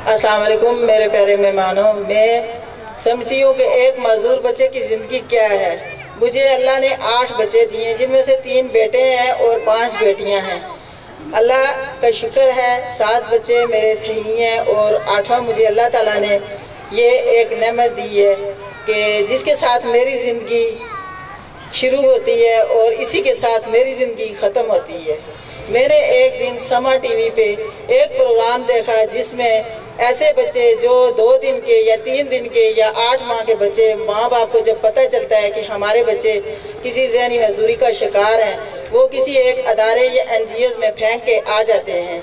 अस्सलाम वालेकुम मेरे प्यारे मेहमानों। मैं समझती हूँ कि एक माजूर बच्चे की ज़िंदगी क्या है। मुझे अल्लाह ने 8 बच्चे दिए, जिनमें से 3 बेटे हैं और 5 बेटियाँ हैं। अल्लाह का शुक्र है 7 बच्चे मेरे सही हैं और 8वां मुझे अल्लाह ताला ने ये एक नेमत दी है कि जिसके साथ मेरी ज़िंदगी शुरू होती है और इसी के साथ मेरी ज़िंदगी ख़त्म होती है। मैंने एक दिन समा टीवी पे एक प्रोग्राम देखा जिसमें ऐसे बच्चे जो 2 दिन के या 3 दिन के या 8 माह के बच्चे, माँ बाप को जब पता चलता है कि हमारे बच्चे किसी ज़हनी मजदूरी का शिकार हैं, वो किसी एक अदारे या NGOs में फेंक के आ जाते हैं।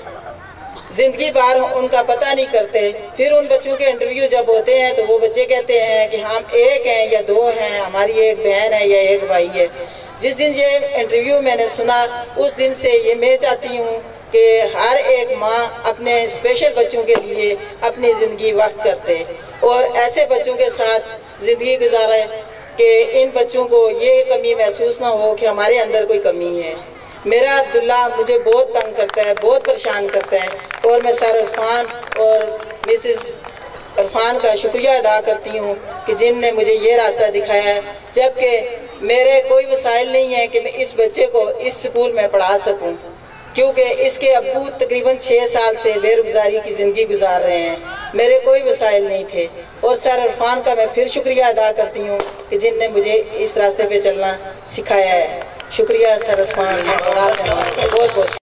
ज़िंदगी भर उनका पता नहीं करते। फिर उन बच्चों के इंटरव्यू जब होते हैं तो वो बच्चे कहते हैं कि हम एक हैं या 2 हैं, हमारी एक बहन है या एक भाई है। जिस दिन ये इंटरव्यू मैंने सुना उस दिन से ये मैं चाहती हूँ कि हर एक माँ अपने स्पेशल बच्चों के लिए अपनी ज़िंदगी वक्त करते और ऐसे बच्चों के साथ ज़िंदगी गुजारे कि इन बच्चों को ये कमी महसूस ना हो कि हमारे अंदर कोई कमी है। मेरा अब्दुल्ला मुझे बहुत तंग करता है, बहुत परेशान करता है और मैं सर इरफान और मिसेस इरफान का शुक्रिया अदा करती हूँ कि जिनने मुझे ये रास्ता दिखाया है, जबकि मेरे कोई वसाइल नहीं है कि मैं इस बच्चे को इस स्कूल में पढ़ा सकूँ, क्योंकि इसके अब्बू तकरीबन 6 साल से बेरोजगारी की ज़िंदगी गुजार रहे हैं। मेरे कोई वसाइल नहीं थे और सर इरफान का मैं फिर शुक्रिया अदा करती हूँ कि जिनने मुझे इस रास्ते पे चलना सिखाया है। शुक्रिया सर इरफान और आपका बहुत बहुत।